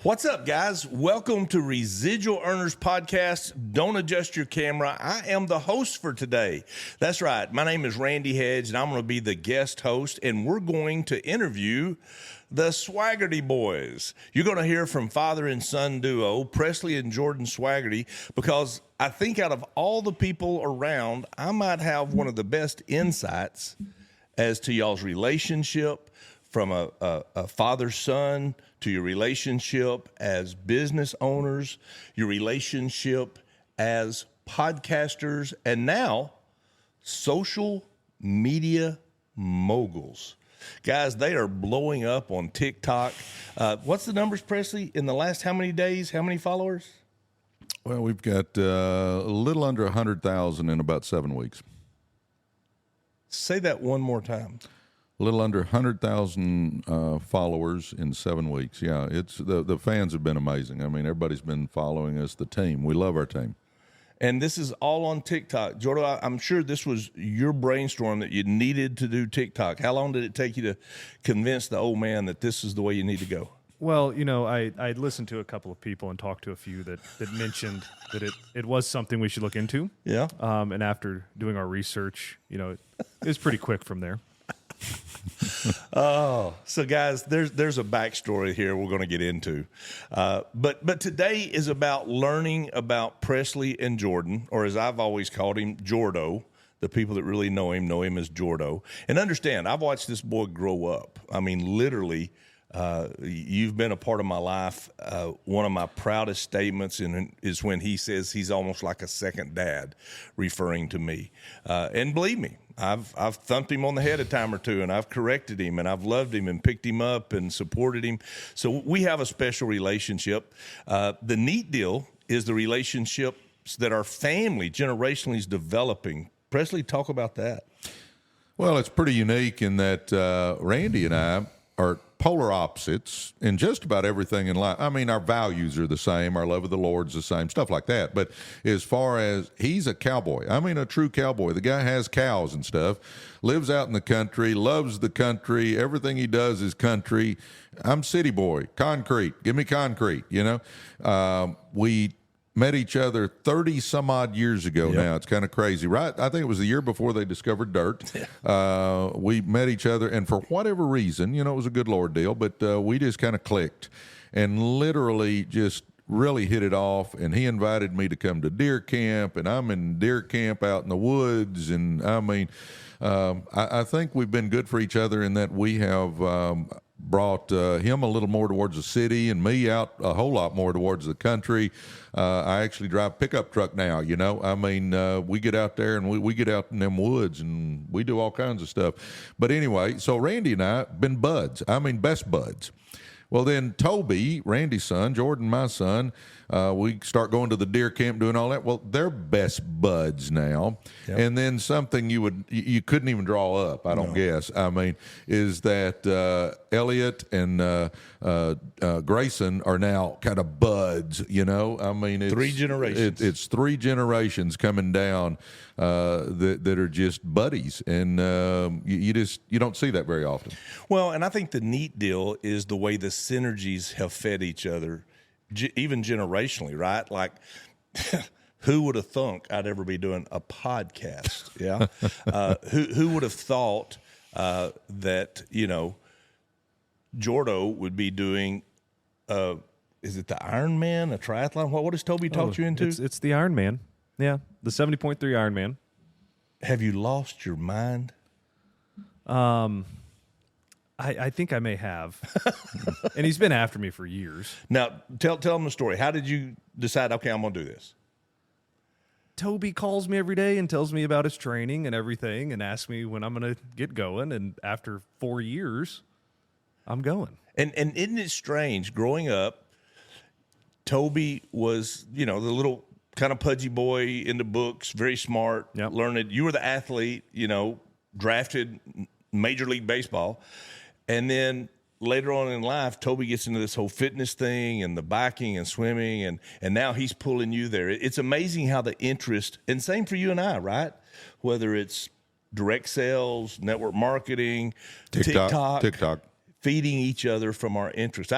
What's up, guys? Welcome to Residual Earners Podcast. Don't adjust your camera. I am the host for today. That's right. My name is Randy Hedge, and I'm going to be the guest host, and we're going to interview the Swagerty boys. You're going to hear from father and son duo, Presley and Jordan Swagerty, because I think out of all the people around, I might have one of the best insights as to y'all's relationship, from a father-son to your relationship as business owners, your relationship as podcasters, and now social media moguls. Guys, they are blowing up on TikTok. What's the numbers, Presley? In the last how many days, how many followers? Well, we've got a little under 100,000 in about 7 weeks. Say that one more time. A little under 100,000 followers in 7 weeks. Yeah, it's the fans have been amazing. I mean, everybody's been following us, the team. We love our team. And this is all on TikTok. Jordan, I'm sure this was your brainstorm that you needed to do TikTok. How long did it take you to convince the old man that this is the way you need to go? Well, you know, I listened to a couple of people and talked to a few that mentioned that it was something we should look into. Yeah. And after doing our research, you know, it was pretty quick from there. Oh, so guys, there's a backstory here we're going to get into, but today is about learning about Presley and Jordan, or as I've always called him, Jordo. The people that really know him as Jordo. And understand, I've watched this boy grow up. I mean, literally, you've been a part of my life. One of my proudest statements is when he says he's almost like a second dad, referring to me. And believe me, I've thumped him on the head a time or two, and I've corrected him, and I've loved him and picked him up and supported him. So we have a special relationship. The neat deal is the relationships that our family generationally is developing. Presley, talk about that. Well, it's pretty unique in that Randy and I are polar opposites in just about everything in life. I mean, our values are the same. Our love of the Lord's the same, stuff like that. But as far as he's a cowboy, I mean, a true cowboy. The guy has cows and stuff, lives out in the country, loves the country. Everything he does is country. I'm city boy, concrete. Give me concrete, you know. We met each other 30 some odd years ago. Yep. Now. It's kind of crazy, right? I think it was the year before they discovered dirt. Yeah. We met each other, and for whatever reason, you know, it was a good Lord deal, but we just kind of clicked and literally just really hit it off. And he invited me to come to deer camp, and I'm in deer camp out in the woods. And I mean, I think we've been good for each other in that we have brought him a little more towards the city and me out a whole lot more towards the country. I actually drive pickup truck now, you know. I mean, we get out there and we get out in them woods and we do all kinds of stuff. But anyway, so Randy and I been buds. I mean, best buds. Well, then Toby, Randy's son, Jordan, my son, we start going to the deer camp, doing all that. Well, they're best buds now. Yep. And then something you couldn't even draw up, I don't guess. I mean, is that Elliot and Grayson are now kind of buds, you know? I mean, it's 3 generations. It's 3 generations coming down that are just buddies, and you don't see that very often. Well, and I think the neat deal is the way the synergies have fed each other, even generationally, right? Like, who would have thunk I'd ever be doing a podcast? Yeah, who would have thought that, you know, Jordo would be doing is it the Ironman, a triathlon? What has Toby talked you into? It's the Ironman. Yeah, the 70.3 Ironman. Have you lost your mind? I think I may have. And he's been after me for years. Now, tell him the story. How did you decide, okay, I'm going to do this? Toby calls me every day and tells me about his training and everything and asks me when I'm going to get going. And after 4 years, I'm going. And isn't it strange, growing up, Toby was, you know, the little kind of pudgy boy into books, very smart, yep. Learned. You were the athlete, you know, drafted Major League Baseball. And then later on in life, Toby gets into this whole fitness thing and the biking and swimming, and now he's pulling you there. It's amazing how the interest, and same for you and I, right? Whether it's direct sales, network marketing, TikTok, feeding each other from our interests.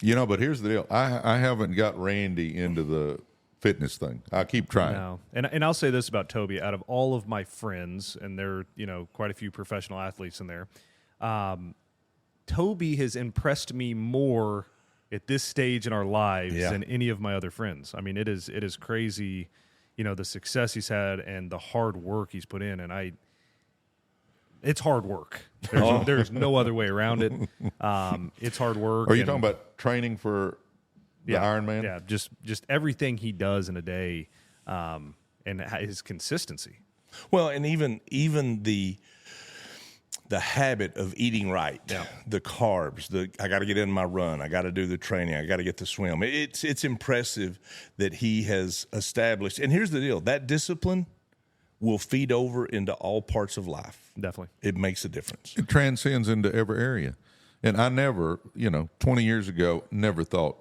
But here's the deal. I haven't got Randy into the fitness thing. I keep trying. No. And I'll say this about Toby. Out of all of my friends, and there are, quite a few professional athletes in there, Toby has impressed me more at this stage in our lives than any of my other friends. I mean, it is crazy, the success he's had and the hard work he's put in. And it's hard work. There's no other way around it. It's hard work. Are you talking about training for the Ironman? Yeah, just everything he does in a day, and his consistency. Well, and even the habit of eating right, the carbs, I got to get in my run, I got to do the training, I got to get the swim. It's impressive that he has established. And here's the deal: that discipline will feed over into all parts of life. Definitely, it makes a difference. It transcends into every area. And I never, 20 years ago, never thought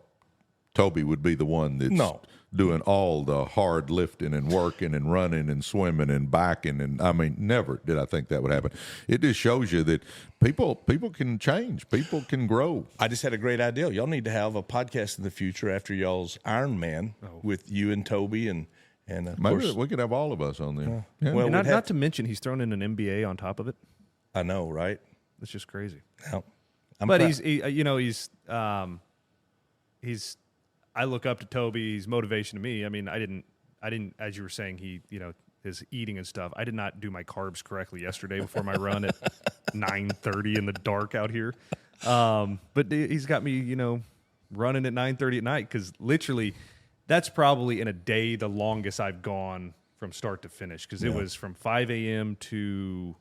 Toby would be the one that's doing all the hard lifting and working and running and swimming and biking. And I mean, never did I think that would happen. It just shows you that people can change. People can grow. I just had a great idea. Y'all need to have a podcast in the future after y'all's Ironman with you and Toby and of maybe course we could have all of us on there. Yeah. Well, not to mention he's thrown in an MBA on top of it. I know, right? It's just crazy. Yeah. I look up to Toby. He's motivation to me. I mean, I didn't, as you were saying, his eating and stuff. I did not do my carbs correctly yesterday before my run at 9:30 in the dark out here. But he's got me, running at 9:30 at night, because literally that's probably in a day the longest I've gone from start to finish, because it was from 5 a.m. to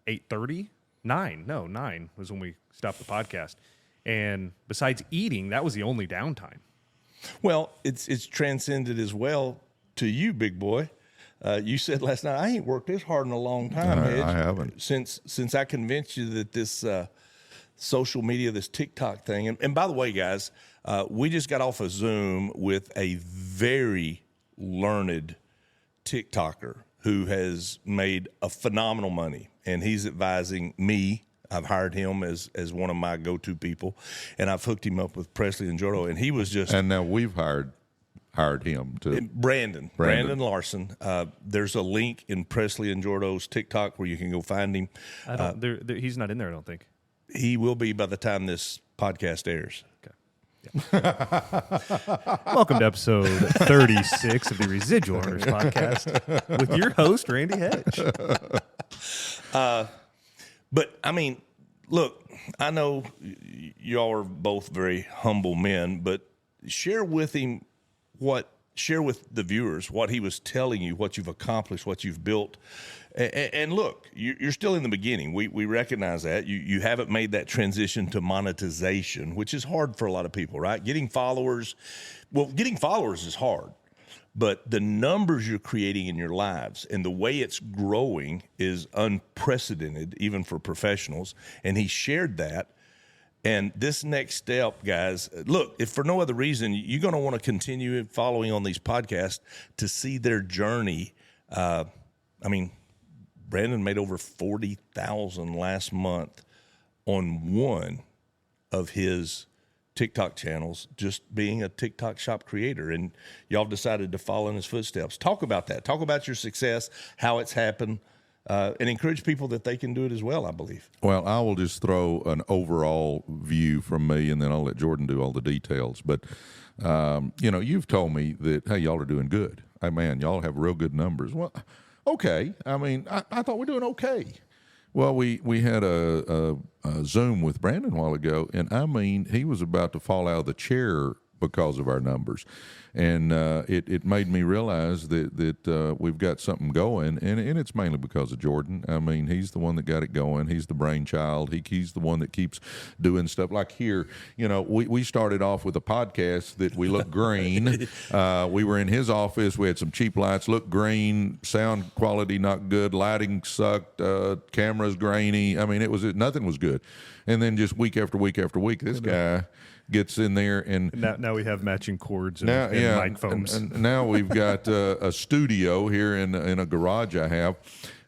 8:30. 9 was when we stopped the podcast. And besides eating, that was the only downtime. Well, it's transcended as well to you, big boy. You said last night, I ain't worked this hard in a long time, Hedge. I haven't. Since I convinced you that this social media, this TikTok thing, and by the way, guys, we just got off a Zoom with a very learned TikToker who has made a phenomenal money, and he's advising me. I've hired him as one of my go-to people, and I've hooked him up with Presley and Jordan, and he was just... And now we've hired him to... Brandon Larson. There's a link in Presley and Jordan's TikTok where you can go find him. He's not in there, I don't think. He will be by the time this podcast airs. Okay. Yeah. Welcome to episode 36 of the Residual Earners Podcast with your host, Randy Hedge. But, I mean, look, I know y'all are both very humble men, but share with the viewers what he was telling you, what you've accomplished, what you've built. And look, you're still in the beginning. We recognize that. You haven't made that transition to monetization, which is hard for a lot of people, right? Getting followers is hard. But the numbers you're creating in your lives and the way it's growing is unprecedented, even for professionals. And he shared that. And this next step, guys, look, if for no other reason, you're going to want to continue following on these podcasts to see their journey. Brandon made over $40,000 last month on one of his TikTok channels, just being a TikTok shop creator, and y'all decided to follow in his footsteps. Talk about that. Talk about your success, how it's happened, and encourage people that they can do it as well, I believe. Well, I will just throw an overall view from me, and then I'll let Jordan do all the details. But, you've told me that, hey, y'all are doing good. Hey, man, y'all have real good numbers. Well, okay. I mean, I thought we're doing okay. Well, we had a Zoom with Brandon a while ago, and I mean, he was about to fall out of the chair because of our numbers. And it made me realize that we've got something going, and it's mainly because of Jordan. I mean, he's the one that got it going. He's the brainchild. He's the one that keeps doing stuff. Like here, we started off with a podcast that we looked green. We were in his office. We had some cheap lights, looked green, sound quality not good, lighting sucked, cameras grainy. I mean, nothing was good. And then just week after week after week, this guy gets in there, and now we have matching cords and microphones. And now we've got a studio here in a garage I have,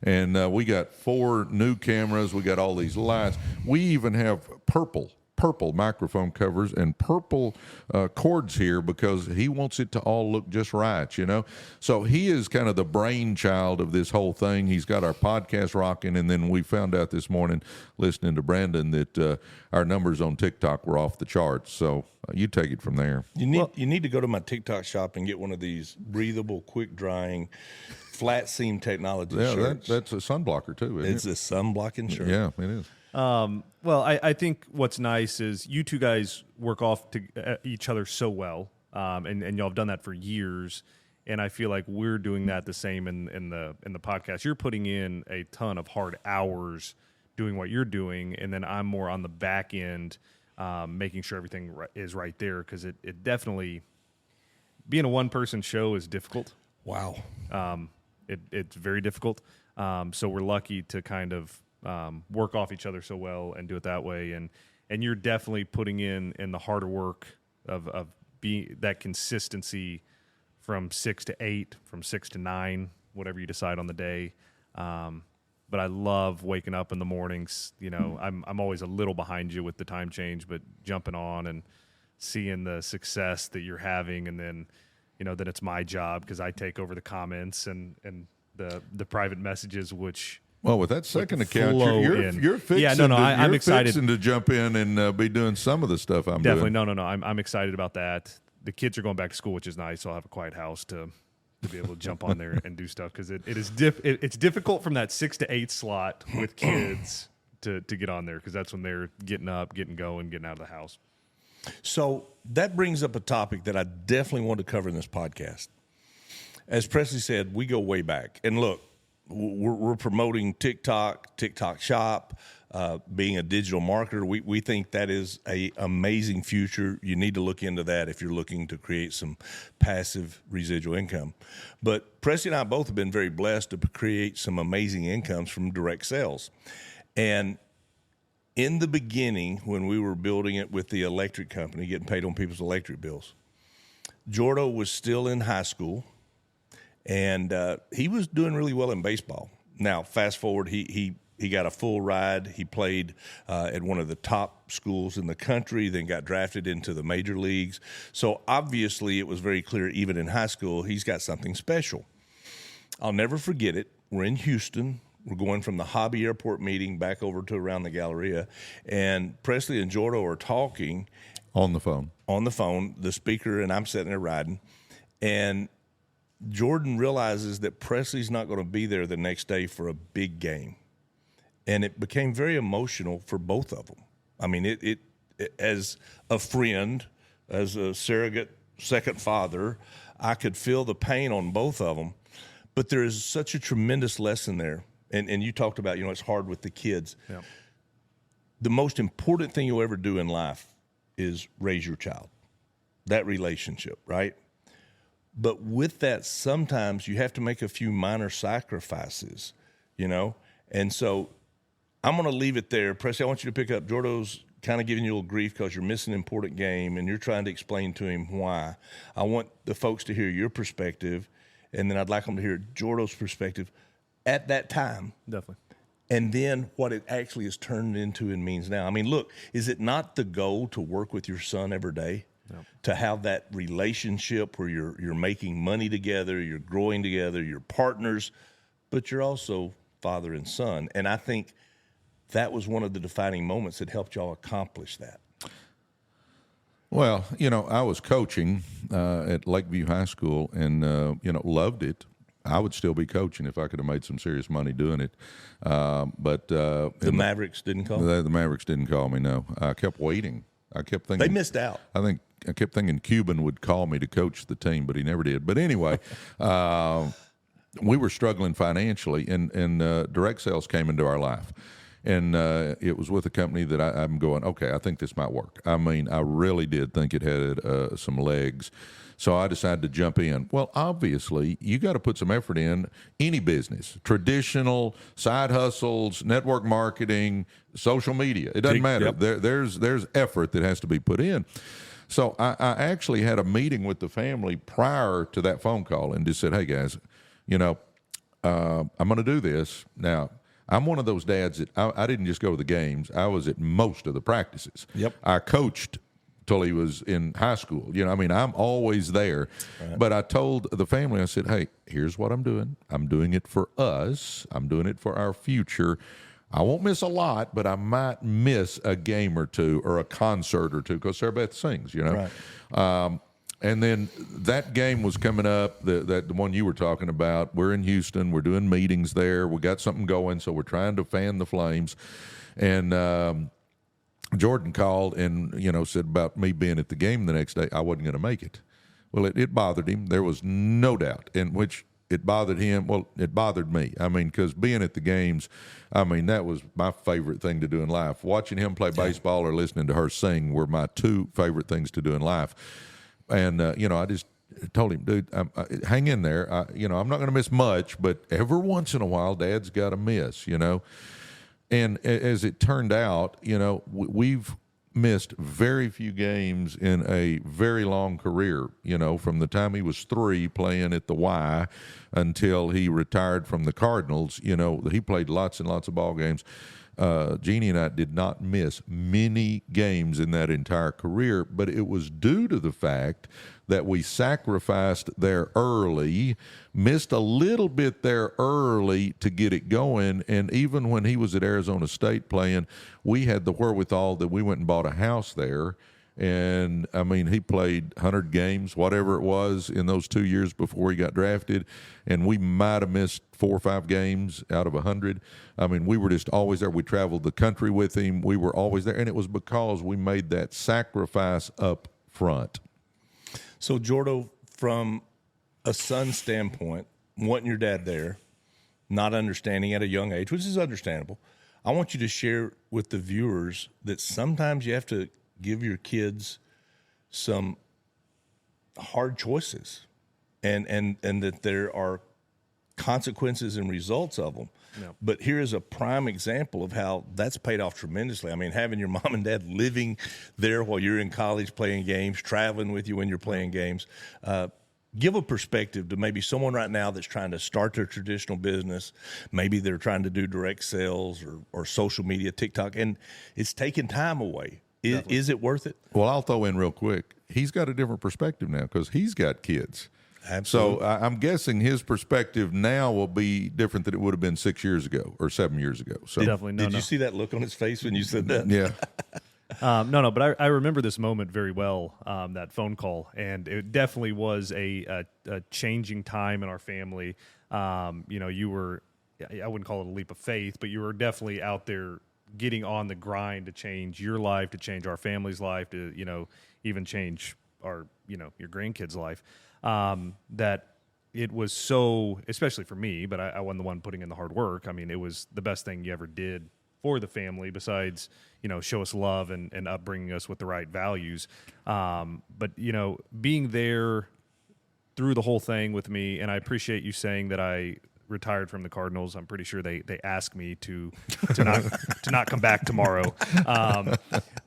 and we got 4 new cameras. We got all these lights. We even have purple purple microphone covers and purple cords here because he wants it to all look just right, you know. So he is kind of the brainchild of this whole thing. He's got our podcast rocking, and then we found out this morning listening to Brandon that our numbers on TikTok were off the charts. So you take it from there. You need to go to my TikTok shop and get one of these breathable, quick drying, flat seam technology shirts. That's a sunblocker too, isn't it's a sun blocking shirt. Yeah, it is. Well, I think what's nice is you two guys work off to each other so well, and y'all have done that for years. And I feel like we're doing that the same in the podcast. You're putting in a ton of hard hours doing what you're doing, and then I'm more on the back end, making sure everything is right there, because it definitely, being a one-person show is difficult. Wow. It's very difficult. So we're lucky to kind of work off each other so well and do it that way. And you're definitely putting in the harder work of being that consistency from 6 to 8, from 6 to 9, whatever you decide on the day. But I love waking up in the mornings. You know, I'm always a little behind you with the time change, but jumping on and seeing the success that you're having, and then, you know, then it's my job because I take over the comments and the private messages, which. Well, with that second account, you're fixing, I'm excited to jump in and be doing some of the stuff I'm doing. Definitely, no. I'm excited about that. The kids are going back to school, which is nice. So I'll have a quiet house to be able to jump on there and do stuff, because it's difficult from that 6 to 8 slot with kids to get on there, because that's when they're getting up, getting going, getting out of the house. So that brings up a topic that I definitely want to cover in this podcast. As Presley said, we go way back. And look, we're promoting TikTok Shop, being a digital marketer. We think that is an amazing future. You need to look into that if you're looking to create some passive residual income. But Presley and I both have been very blessed to create some amazing incomes from direct sales. And in the beginning, when we were building it with the electric company, getting paid on people's electric bills, Jordo was still in high school, and he was doing really well in baseball. Now, fast forward, he got a full ride. He played at one of the top schools in the country, then got drafted into the major leagues. So obviously it was very clear, even in high school, he's got something special. I'll never forget it. We're in Houston. We're going from the Hobby Airport meeting back over to around the Galleria, and Presley and Jordo are talking. on the phone, the speaker, and I'm sitting there riding, and Jordan realizes that Presley's not going to be there the next day for a big game. And it became very emotional for both of them. I mean, it as a friend, as a surrogate second father, I could feel the pain on both of them. But there is such a tremendous lesson there. And you talked about, it's hard with the kids. Yeah. The most important thing you'll ever do in life is raise your child, that relationship, right? But with that, sometimes you have to make a few minor sacrifices, And so I'm going to leave it there. Presley, I want you to pick up. Jordo's kind of giving you a little grief because you're missing an important game, and you're trying to explain to him why. I want the folks to hear your perspective, and then I'd like them to hear Jordo's perspective at that time. Definitely. And then what it actually is turned into and means now. I mean, look, is it not the goal to work with your son every day? Yep. To have that relationship where you're making money together, you're growing together, you're partners, but you're also father and son. And I think that was one of the defining moments that helped y'all accomplish that. Well, I was coaching at Lakeview High School and, loved it. I would still be coaching if I could have made some serious money doing it. But the Mavericks didn't call? The Mavericks didn't call me, no. I kept waiting. I kept thinking. They missed out. I kept thinking Cuban would call me to coach the team, but he never did. But anyway, we were struggling financially, and direct sales came into our life. And it was with a company that I'm going, okay, I think this might work. I mean, I really did think it had some legs. So I decided to jump in. Well, obviously, you got to put some effort in any business, traditional side hustles, network marketing, social media. It doesn't matter. Yep. There's effort that has to be put in. So I actually had a meeting with the family prior to that phone call and just said, hey, guys, I'm going to do this. Now, I'm one of those dads that I didn't just go to the games. I was at most of the practices. Yep. I coached till he was in high school. You know, I mean, I'm always there. Right. But I told the family, I said, hey, here's what I'm doing. I'm doing it for us. I'm doing it for our future. I won't miss a lot, but I might miss a game or two or a concert or two because Sarah Beth sings, you know. Right. And then that game was coming up, the one you were talking about. We're in Houston. We're doing meetings there. We got something going, so we're trying to fan the flames. And Jordan called and, you know, said about me being at the game the next day, I wasn't going to make it. Well, it bothered him. There was no doubt in which it bothered him. Well, it bothered me. I mean, because being at the games, I mean, that was my favorite thing to do in life. Watching him play baseball or listening to her sing were my two favorite things to do in life. And, you know, I just told him, dude, hang in there. You know, I'm not going to miss much, but every once in a while, Dad's got to miss, you know. And as it turned out, you know, we've missed very few games in a very long career, you know, from the time he was 3 playing at the Y until he retired from the Cardinals. You know, he played lots and lots of ball games. Jeannie and I did not miss many games in that entire career, but it was due to the fact that we sacrificed there early, missed a little bit there early to get it going, and even when he was at Arizona State playing, we had the wherewithal that we went and bought a house there. And, I mean, he played 100 games, whatever it was, in those 2 years before he got drafted, and we might have missed 4 or 5 games out of 100. I mean, we were just always there. We traveled the country with him. We were always there, and it was because we made that sacrifice up front. So, Jordo, from a son standpoint, wanting your dad there, not understanding at a young age, which is understandable, I want you to share with the viewers that sometimes you have to give your kids some hard choices and that there are consequences and results of them. No. But here is a prime example of how that's paid off tremendously. I mean, having your mom and dad living there while you're in college playing games, traveling with you when you're playing games, give a perspective to maybe someone right now that's trying to start their traditional business. Maybe they're trying to do direct sales or social media, TikTok, and it's taking time away. Is it worth it? Well, I'll throw in real quick. He's got a different perspective now because he's got kids. Absolutely. So I'm guessing his perspective now will be different than it would have been 6 years ago or 7 years ago. So Definitely. Did you see that look on his face when you said that? Yeah. No, but I remember this moment very well, that phone call, and it definitely was a changing time in our family. You know, you were, I wouldn't call it a leap of faith, but you were definitely out there getting on the grind to change your life, to change our family's life, to, you know, even change our, you know, your grandkids' life. That it was so, especially for me, but I wasn't the one putting in the hard work. I mean, it was the best thing you ever did for the family besides, you know, show us love and upbringing us with the right values. But, you know, being there through the whole thing with me, and I appreciate you saying that I retired from the Cardinals. I'm pretty sure they asked me to not come back tomorrow.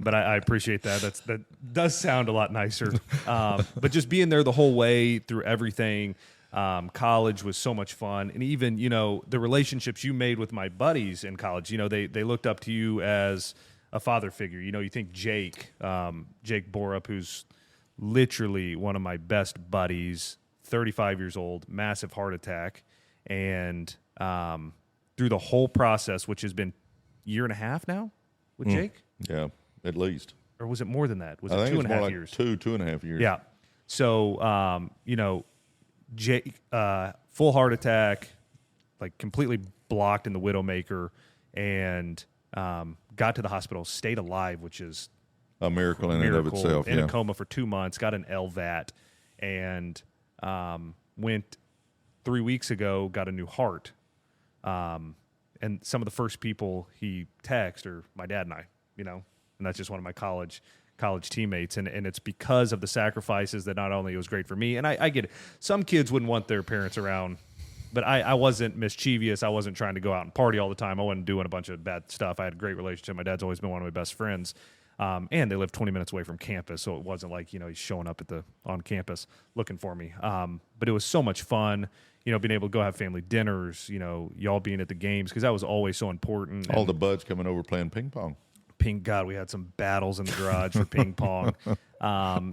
But I appreciate that. That does sound a lot nicer. But just being there the whole way through everything, college was so much fun. And even, you know, the relationships you made with my buddies in college, you know, they looked up to you as a father figure. You know, you think Jake Borup, who's literally one of my best buddies, 35 years old, massive heart attack. And through the whole process, which has been a year and a half now with Jake? Yeah, at least. Or was it more than that? Was I it think 2.5 like years? 2.5 years. Yeah. So, you know, Jake, full heart attack, like completely blocked in the Widowmaker, and got to the hospital, stayed alive, which is a miracle in and of itself. In a coma for 2 months, got an LVAT, and went 3 weeks ago, got a new heart. And some of the first people he texted are my dad and I, you know, and that's just one of my college teammates. And it's because of the sacrifices that not only it was great for me, and I get it. Some kids wouldn't want their parents around, but I wasn't mischievous. I wasn't trying to go out and party all the time. I wasn't doing a bunch of bad stuff. I had a great relationship. My dad's always been one of my best friends. And they live 20 minutes away from campus, so it wasn't like, you know, he's showing up on campus looking for me. But it was so much fun. being able to go have family dinners, y'all being at the games, because that was always so important. All the buds coming over playing ping pong. God, we had some battles in the garage for ping pong.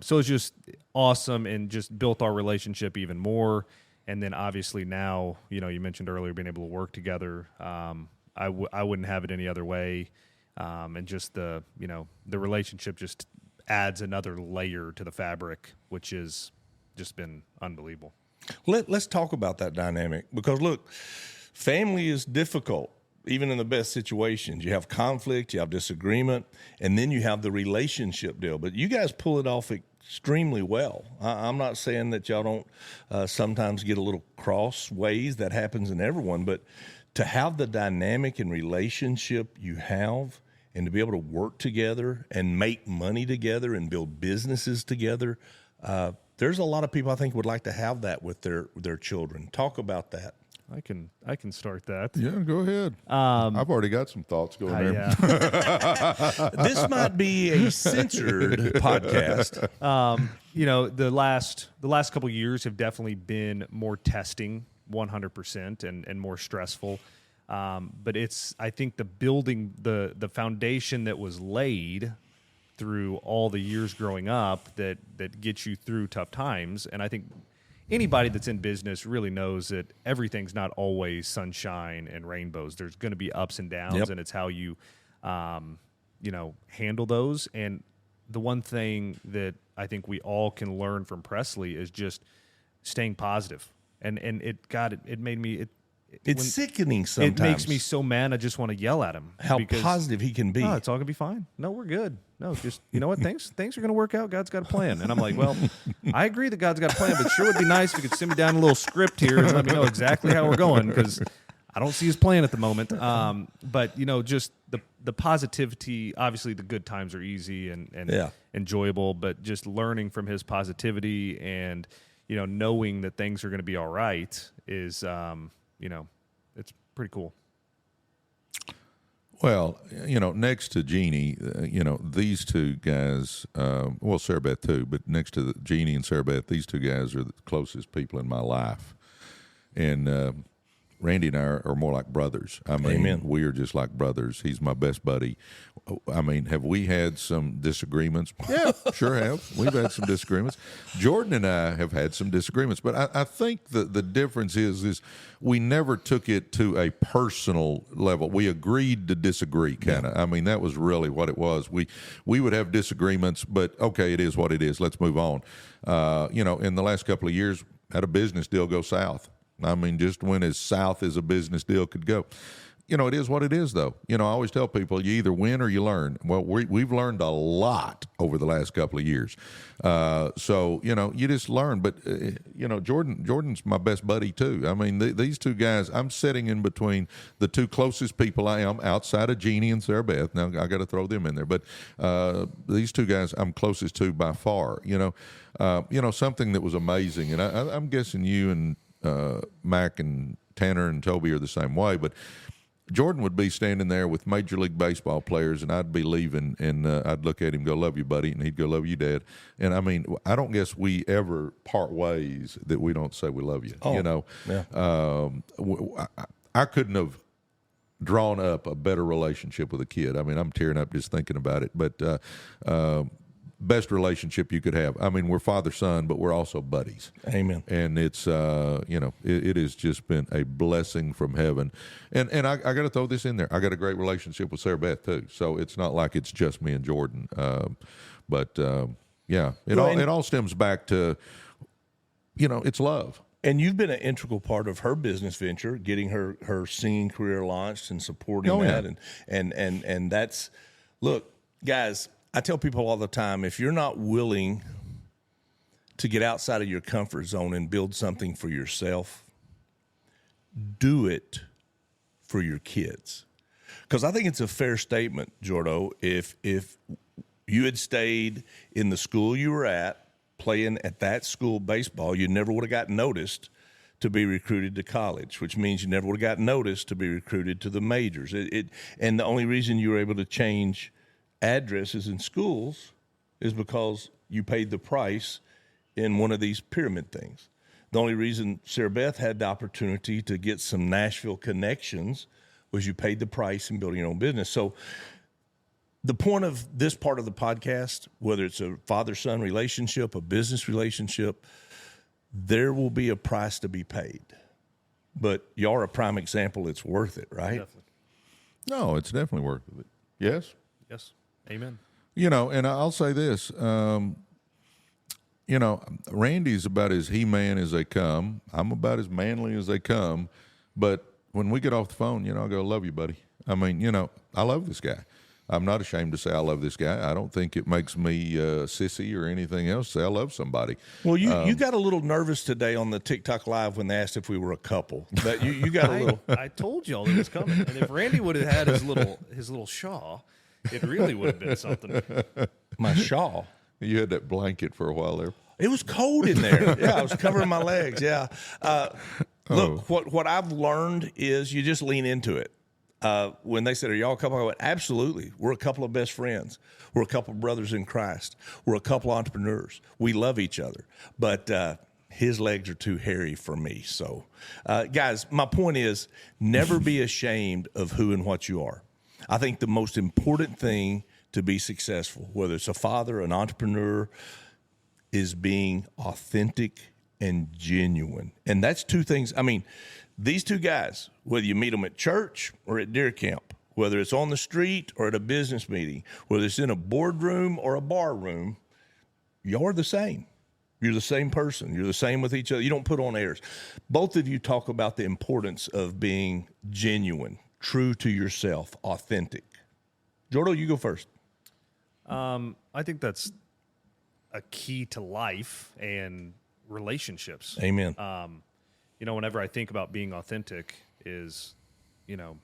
So it's just awesome and just built our relationship even more. And then obviously now, you mentioned earlier being able to work together. I wouldn't have it any other way. And just the relationship just adds another layer to the fabric, which has just been unbelievable. Let's talk about that dynamic, because look, family is difficult. Even in the best situations, you have conflict, you have disagreement, and then you have the relationship deal. But you guys pull it off extremely well. I'm not saying that y'all don't sometimes get a little crossways. That happens in everyone. But to have the dynamic and relationship you have, and to be able to work together and make money together and build businesses together, there's a lot of people I think would like to have that with their children. Talk about that. I can start that. Yeah, go ahead. I've already got some thoughts going there. Yeah. This might be a censored podcast. The last couple of years have definitely been more testing, 100%, and more stressful. But I think the foundation that was laid through all the years growing up that gets you through tough times. And I think anybody that's in business really knows that everything's not always sunshine and rainbows. There's going to be ups and downs, Yep. and it's how you, handle those. And the one thing that I think we all can learn from Presley is just staying positive. And it made me. It's sickening sometimes. It makes me so mad. I just want to yell at him. How positive he can be. No, it's all gonna be fine. No, we're good. No, just what? Things are gonna work out. God's got a plan. And I'm like, well, I agree that God's got a plan, but it sure would be nice if you could send me down a little script here and let me know exactly how we're going, because I don't see his plan at the moment. But just the positivity. Obviously, the good times are easy and enjoyable, but just learning from his positivity and knowing that things are going to be all right is it's pretty cool. Well, next to Jeannie, these two guys, Sarah Beth too, but next to Jeannie and Sarah Beth, these two guys are the closest people in my life. And Randy and I are more like brothers. I mean, Amen. We are just like brothers. He's my best buddy. I mean, have we had some disagreements? Yeah, sure have. We've had some disagreements. Jordan and I have had some disagreements, but I think the difference is we never took it to a personal level. We agreed to disagree, kind of. Yeah. I mean, that was really what it was. We would have disagreements, but okay, it is what it is. Let's move on. In the last couple of years, had a business deal go south. I mean, just went as south as a business deal could go. It is what it is, though. I always tell people you either win or you learn. Well, we've learned a lot over the last couple of years. So, you just learn. But, Jordan's my best buddy, too. I mean, these two guys, I'm sitting in between the two closest people I am outside of Jeannie and Sarah Beth. Now, I got to throw them in there. But these two guys I'm closest to by far. Something that was amazing. And I'm guessing you and Mac and Tanner and Toby are the same way, but Jordan would be standing there with Major League Baseball players, and I'd be leaving, and I'd look at him, go, "Love you, buddy," and he'd go, "Love you, Dad." And I mean, I don't guess we ever part ways that we don't say we love you. Yeah. I couldn't have drawn up a better relationship with a kid. I mean, I'm tearing up just thinking about it, but best relationship you could have. I mean, we're father-son, but we're also buddies. Amen. And it's, it has just been a blessing from heaven. And I got to throw this in there. I got a great relationship with Sarah Beth, too. So it's not like it's just me and Jordan. It all stems back to, it's love. And you've been an integral part of her business venture, getting her singing career launched and supporting that. Yeah. And that's, look, guys, I tell people all the time, if you're not willing to get outside of your comfort zone and build something for yourself, do it for your kids. Because I think it's a fair statement, Jordo, if you had stayed in the school you were at, playing at that school baseball, you never would have gotten noticed to be recruited to college, which means you never would have gotten noticed to be recruited to the majors. And the only reason you were able to change addresses in schools is because you paid the price in one of these pyramid things. The only reason Sarah Beth had the opportunity to get some Nashville connections was you paid the price in building your own business. So the point of this part of the podcast, whether it's a father-son relationship, a business relationship, there will be a price to be paid. But y'all are a prime example. It's worth it, right? Definitely. No, it's definitely worth it. Yes? Yes. Amen. You know, and I'll say this, you know, Randy's about as he-man as they come. I'm about as manly as they come. But when we get off the phone, you know, I go, love you, buddy. I mean, you know, I love this guy. I'm not ashamed to say I love this guy. I don't think it makes me sissy or anything else to say I love somebody. Well, you got a little nervous today on the TikTok Live when they asked if we were a couple. But you got a little. I told y'all it was coming. And if Randy would have had his little shawl, it really would have been something. My shawl. You had that blanket for a while there. It was cold in there. Yeah, I was covering my legs. Yeah. Look, what I've learned is you just lean into it. When they said, are y'all a couple? I went, absolutely. We're a couple of best friends. We're a couple of brothers in Christ. We're a couple of entrepreneurs. We love each other. But his legs are too hairy for me. So, guys, my point is never be ashamed of who and what you are. I think the most important thing to be successful, whether it's a father, an entrepreneur, is being authentic and genuine. And that's two things. I mean, these two guys, whether you meet them at church or at deer camp, whether it's on the street or at a business meeting, whether it's in a boardroom or a bar room, y'all are the same. You're the same person. You're the same with each other. You don't put on airs. Both of you talk about the importance of being genuine, true to yourself, authentic. Jordo, you go first. I think that's a key to life and relationships. Amen. You know, whenever I think about being authentic is, you know,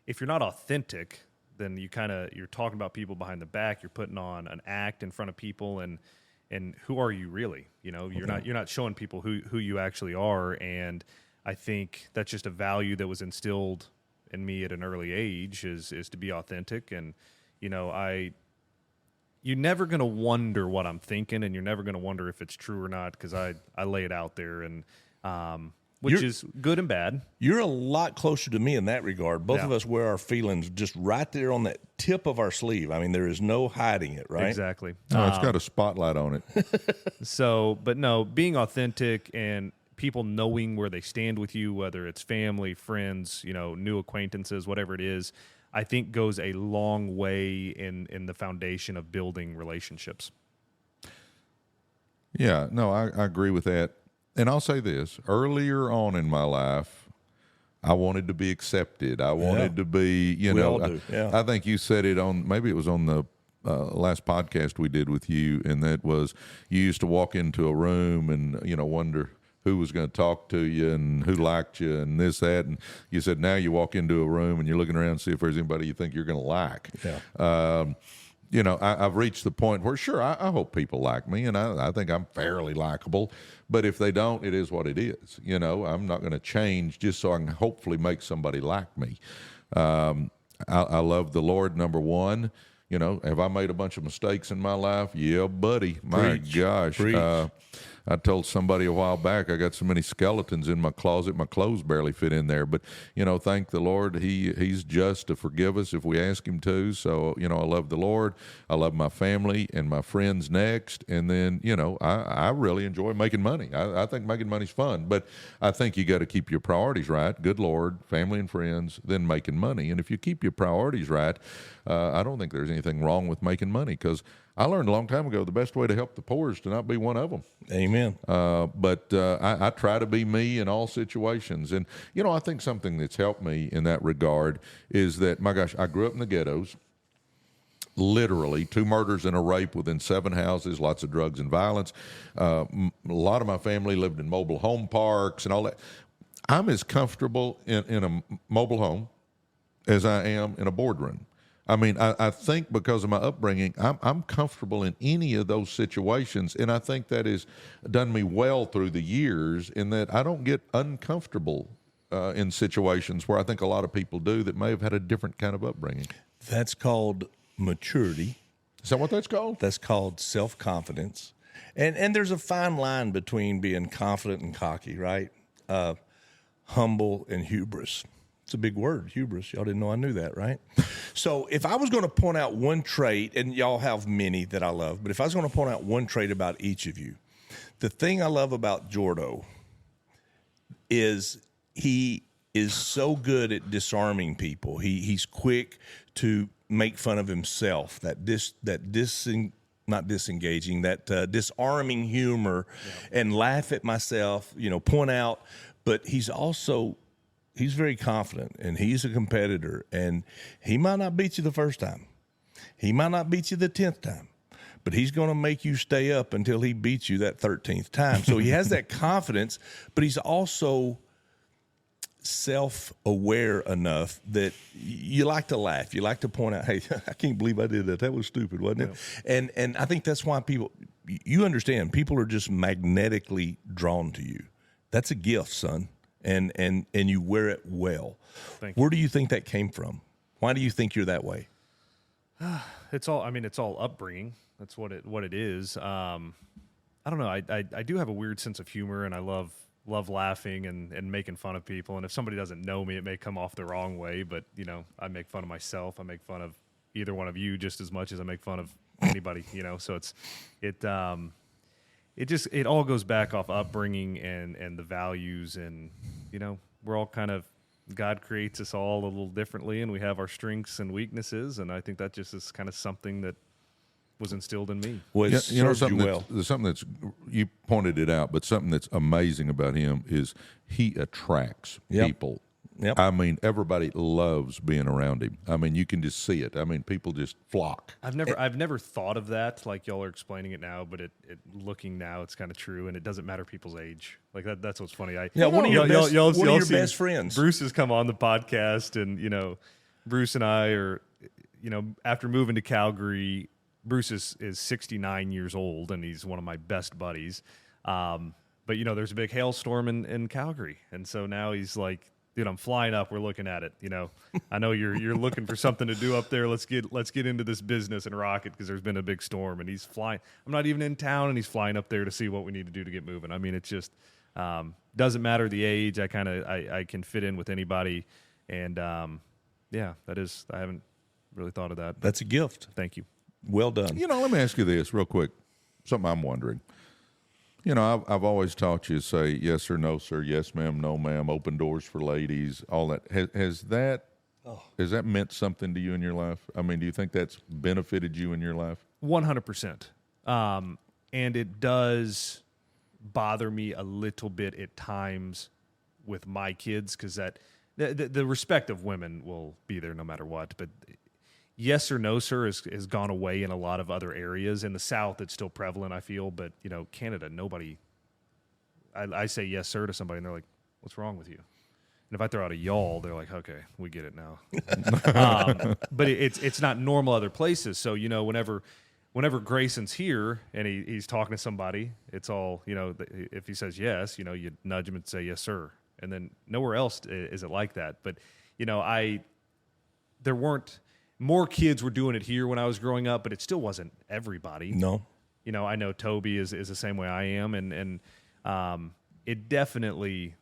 if you're not authentic, then you're talking about people behind the back. You're putting on an act in front of people, and who are you really? You know, you're not showing people who you actually are. And I think that's just a value that was instilled in me at an early age is to be authentic. And, you know, you're never going to wonder what I'm thinking, and you're never going to wonder if it's true or not, because I lay it out there, and which is good and bad. You're a lot closer to me in that regard. Both of us wear our feelings just right there on that tip of our sleeve. I mean, there is no hiding it, right? Exactly. Oh, it's got a spotlight on it. But no, being authentic and people knowing where they stand with you, whether it's family, friends, you know, new acquaintances, whatever it is, I think goes a long way in the foundation of building relationships. Yeah, no, I agree with that. And I'll say this, earlier on in my life, I wanted to be accepted. I wanted to be, you We know, all do. Yeah. I think you said it on, maybe it was on the last podcast we did with you, and that was you used to walk into a room and, you know, wonder who was going to talk to you and who liked you and this, that. And you said now you walk into a room and you're looking around to see if there's anybody you think you're going to like. Yeah. You know, I've reached the point where, sure, I hope people like me, and I think I'm fairly likable. But if they don't, it is what it is. You know, I'm not going to change just so I can hopefully make somebody like me. I love the Lord, number one. You know, have I made a bunch of mistakes in my life? Yeah, buddy. My gosh. Preach. I told somebody a while back I got so many skeletons in my closet, my clothes barely fit in there. But, you know, thank the Lord, He's just to forgive us if we ask Him to. So, you know, I love the Lord. I love my family and my friends next. And then, you know, I really enjoy making money. I think making money's fun. But I think you got to keep your priorities right. Good Lord, family and friends, then making money. And if you keep your priorities right, I don't think there's anything wrong with making money, because I learned a long time ago the best way to help the poor is to not be one of them. Amen. But I try to be me in all situations. And, you know, I think something that's helped me in that regard is that, my gosh, I grew up in the ghettos, literally 2 murders and a rape within 7 houses, lots of drugs and violence. A lot of my family lived in mobile home parks and all that. I'm as comfortable in a mobile home as I am in a boardroom. I mean, I think because of my upbringing, I'm comfortable in any of those situations, and I think that has done me well through the years in that I don't get uncomfortable in situations where I think a lot of people do that may have had a different kind of upbringing. That's called maturity. Is that what that's called? That's called self-confidence. And there's a fine line between being confident and cocky, right? Humble and hubris. It's a big word, hubris. Y'all didn't know I knew that, right? So if I was going to point out one trait, and y'all have many that I love, but if I was going to point out one trait about each of you, the thing I love about Jordo is he is so good at disarming people. He's quick to make fun of himself, disarming humor, and laugh at myself, point out. But he's very confident, and he's a competitor, and he might not beat you the first time. He might not beat you the 10th time, but he's going to make you stay up until he beats you that 13th time. So he has that confidence, but he's also self-aware enough that you like to laugh. You like to point out, hey, I can't believe I did that. That was stupid, wasn't it? And I think that's why you understand, people are just magnetically drawn to you. That's a gift, son. And you wear it well. Thank you. Where do you think that came from? Why do you think you're that way? It's all upbringing. That's what it is. I don't know. I do have a weird sense of humor, and I love laughing and making fun of people. And if somebody doesn't know me, it may come off the wrong way, but I make fun of myself. I make fun of either one of you just as much as I make fun of anybody, so it all goes back off upbringing and the values, and we're all kind of, God creates us all a little differently, and we have our strengths and weaknesses, and I think that just is kind of something that was instilled in me. Well, something that's you pointed it out, but something that's amazing about him is he attracts people. Yep. I mean, everybody loves being around him. I mean, you can just see it. I mean, people just flock. I've never thought of that like y'all are explaining it now, but looking now, it's kind of true, and it doesn't matter people's age. Like that's what's funny. One of your best friends. Bruce has come on the podcast, and Bruce and I are, after moving to Calgary, Bruce is 69 years old, and he's one of my best buddies. But there's a big hailstorm in Calgary, and so now he's like, dude, I'm flying up. We're looking at it. I know you're looking for something to do up there. Let's get into this business and rock it, because there's been a big storm, and he's flying. I'm not even in town, and he's flying up there to see what we need to do to get moving. I mean, it's just doesn't matter the age. I can fit in with anybody, and I haven't really thought of that. That's a gift. Thank you. Well done. Let me ask you this real quick. Something I'm wondering. I've always taught you to say yes sir, no sir, yes ma'am, no ma'am, open doors for ladies, all that. Has that meant something to you in your life? I mean, do you think that's benefited you in your life? 100%. And it does bother me a little bit at times with my kids, because that the respect of women will be there no matter what. But yes or no, sir, has gone away in a lot of other areas. In the South, it's still prevalent, I feel. But, Canada, nobody... I say yes, sir, to somebody, and they're like, what's wrong with you? And if I throw out a y'all, they're like, okay, we get it now. But it's not normal other places. So, whenever Grayson's here and he's talking to somebody, it's all, if he says yes, you nudge him and say yes, sir. And then nowhere else is it like that. But, there weren't... More kids were doing it here when I was growing up, but it still wasn't everybody. No. I know Toby is the same way I am, and it definitely,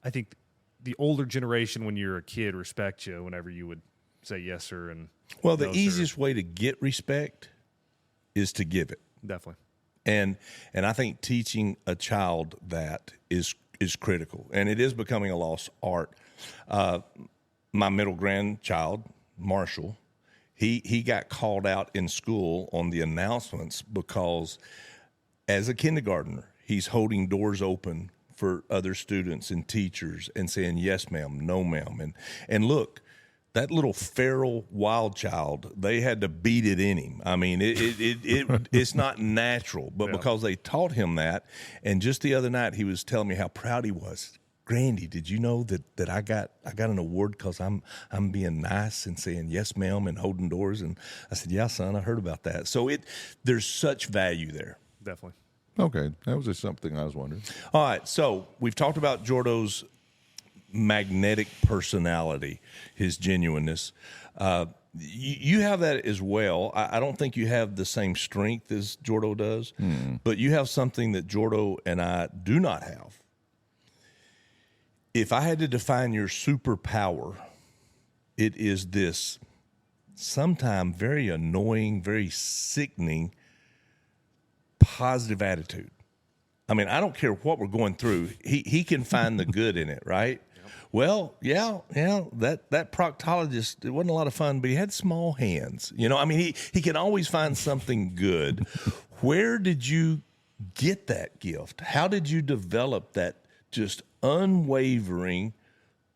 I think the older generation, when you're a kid, respect you whenever you would say yes, sir. And well, the no, easiest sir. way to get respect is to give it. Definitely. And I think teaching a child that is critical, and it is becoming a lost art. My middle grandchild, Marshall, he got called out in school on the announcements because as a kindergartner, he's holding doors open for other students and teachers and saying, yes, ma'am, no, ma'am. And look, that little feral wild child, they had to beat it in him. I mean, it's not natural, but because they taught him that. And just the other night, he was telling me how proud he was. Grandy, did you know that I got an award because I'm being nice and saying yes, ma'am, and holding doors? And I said, yeah, son, I heard about that. So there's such value there. Definitely. Okay, that was just something I was wondering. All right, so we've talked about Jordo's magnetic personality, his genuineness. you have that as well. I don't think you have the same strength as Jordo does, but you have something that Jordo and I do not have. If I had to define your superpower, it is this sometimes very annoying, very sickening, positive attitude. I mean, I don't care what we're going through. He can find the good in it, right? Yep. Well, yeah. That proctologist, it wasn't a lot of fun, but he had small hands. You know, I mean, he can always find something good. Where did you get that gift? How did you develop that just unwavering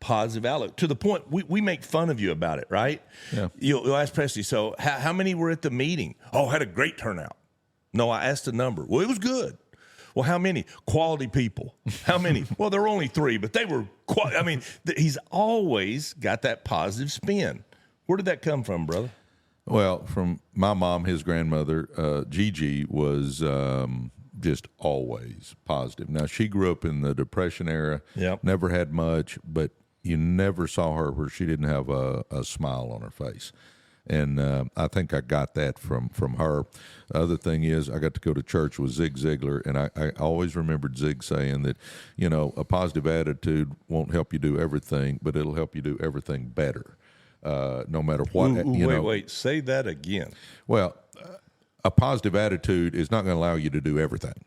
positive outlook to the point we make fun of you about it, right? Yeah. You'll ask Presley, so how many were at the meeting? Oh, had a great turnout. No, I asked the number. Well, it was good. Well, how many? Quality people. How many? Well, there were only 3, but they were I mean, he's always got that positive spin. Where did that come from, brother? Well, from my mom, his grandmother, Gigi, was just always positive. Now, she grew up in the Depression era, never had much, but you never saw her where she didn't have a smile on her face. And I think I got that from her. The other thing is I got to go to church with Zig Ziglar, and I always remembered Zig saying that, you know, a positive attitude won't help you do everything, but it'll help you do everything better, no matter what. Wait, say that again. Well, a positive attitude is not going to allow you to do everything,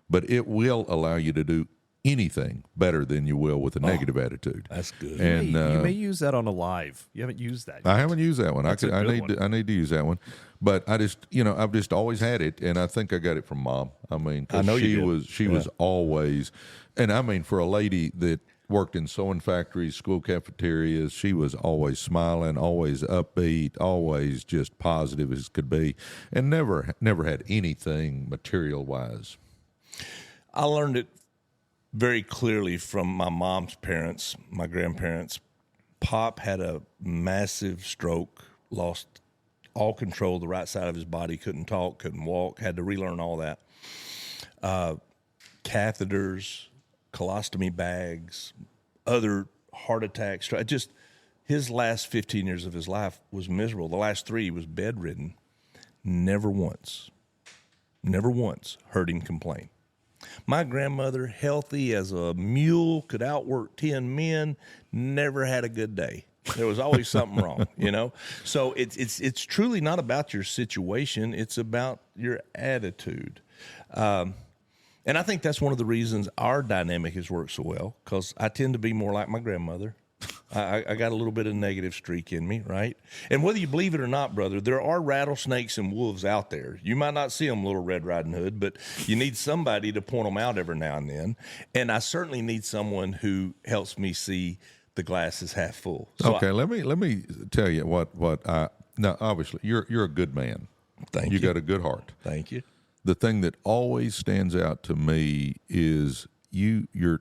but it will allow you to do anything better than you will with a negative attitude. That's good. And you may use that on a live. You haven't used that yet. I haven't used that one. I need to use that one. But I just, I've just always had it, and I think I got it from Mom. I mean, I know she was always, and I mean, for a lady that worked in sewing factories, school cafeterias, she was always smiling, always upbeat, always just positive as could be, and never had anything material wise. I learned it very clearly from my mom's parents, my grandparents. Pop had a massive stroke, lost all control of the right side of his body, couldn't talk, couldn't walk, had to relearn all that. Catheters, colostomy bags, other heart attacks. Just his last 15 years of his life was miserable. The last 3 he was bedridden. Never once heard him complain. My grandmother, healthy as a mule, could outwork 10 men, never had a good day. There was always something wrong, So it's truly not about your situation. It's about your attitude. And I think that's one of the reasons our dynamic has worked so well, because I tend to be more like my grandmother. I got a little bit of negative streak in me, right? And whether you believe it or not, brother, there are rattlesnakes and wolves out there. You might not see them, Little Red Riding Hood, but you need somebody to point them out every now and then. And I certainly need someone who helps me see the glass is half full. So okay, let me tell you what I now. Obviously, you're a good man. Thank you. You got a good heart. Thank you. The thing that always stands out to me is your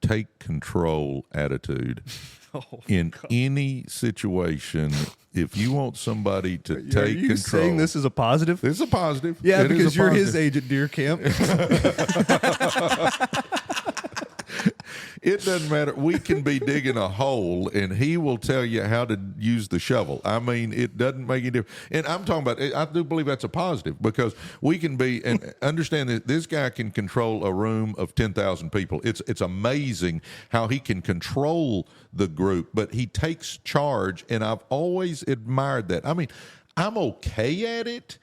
take control attitude. In any situation, if you want somebody to take control. Are you saying this is a positive? This is a positive. Yeah, because you're his agent, deer camp. It doesn't matter. We can be digging a hole, and he will tell you how to use the shovel. I mean, it doesn't make any difference. And I'm talking about, I do believe that's a positive, because we can be, and understand that this guy can control a room of 10,000 people. It's amazing how he can control the group, but he takes charge, and I've always admired that. I mean, I'm okay at it.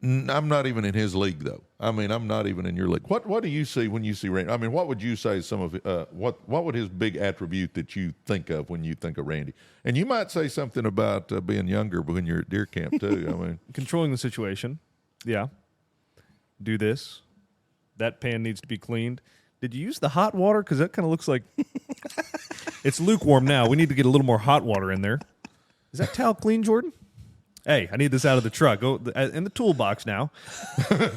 I'm not even in his league, though. I mean, I'm not even in your league. What do you see when you see Randy? I mean, what would you say some of what would his big attribute that you think of when you think of Randy? And you might say something about being younger when you're at deer camp too. I mean, controlling the situation. Yeah. Do this. That pan needs to be cleaned. Did you use the hot water? Because that kind of looks like it's lukewarm now. We need to get a little more hot water in there. Is that towel clean, Jordan? Hey, I need this out of the truck. Go in the toolbox now.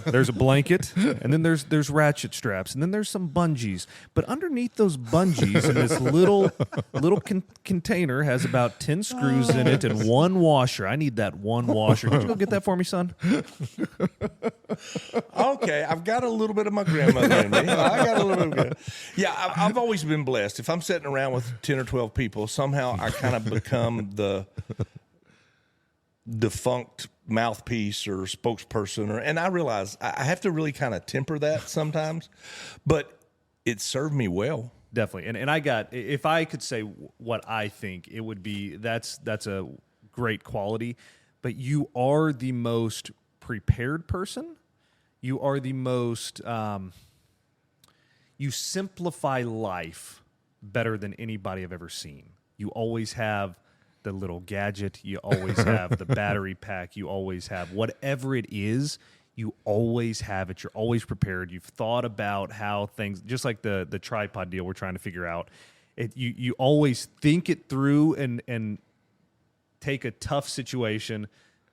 There's a blanket, and then there's ratchet straps, and then there's some bungees. But underneath those bungees, in this little container has about 10 screws in it and one washer. I need that one washer. Could you go get that for me, son? Okay, I've got a little bit of my grandmother in me. I got a little bit of yeah, I've always been blessed. If I'm sitting around with 10 or 12 people, somehow I kind of become defunct mouthpiece or spokesperson, and I realize I have to really kind of temper that sometimes, but it served me well. Definitely. And I got, if I could say what I think, it would be that's a great quality, but you are the most prepared person. You are the most, you simplify life better than anybody I've ever seen. You always have the little gadget. You always have the battery pack. You always have whatever it is. You always have it. You're always prepared. You've thought about how things, just like the tripod deal we're trying to figure out. You always think it through and take a tough situation,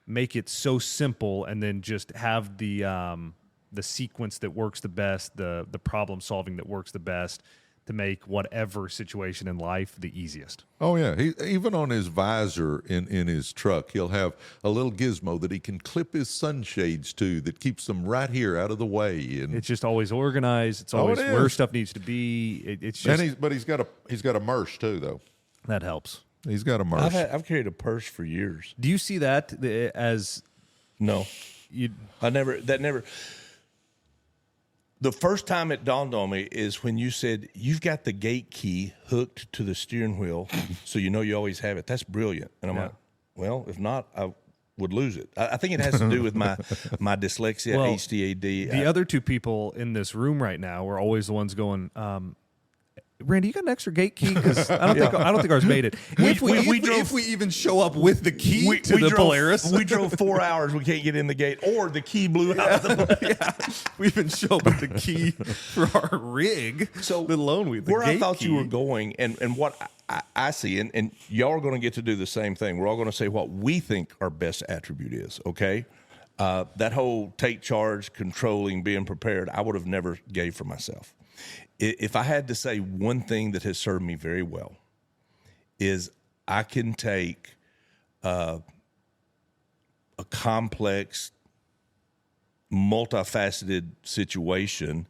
make it so simple, and then just have the sequence that works the best, the problem solving that works the best, to make whatever situation in life the easiest. Oh, yeah. Even on his visor in his truck, he'll have a little gizmo that he can clip his sunshades to that keeps them right here out of the way. And it's just always organized. It's always where stuff needs to be. It's just, but he's got a Merce too, though. That helps. He's got a Merce. I've carried a purse for years. Do you see that as... No. The first time it dawned on me is when you said, you've got the gate key hooked to the steering wheel, so you know you always have it. That's brilliant. And I'm like, well, if not, I would lose it. I think it has to do with my dyslexia, HDAD. The other two people in this room right now were always the ones going, Randy, you got an extra gate key? Because I don't think ours made it. If we even show up with the key to the Polaris. We drove 4 hours. We can't get in the gate, or the key blew out of the we even show up with the key for our rig. So let alone with the where gate I thought key. you were going, and what I see, and y'all are going to get to do the same thing. We're all going to say what we think our best attribute is. Okay, that whole take charge, controlling, being prepared, I would have never gave for myself. If I had to say one thing that has served me very well, is I can take a complex, multifaceted situation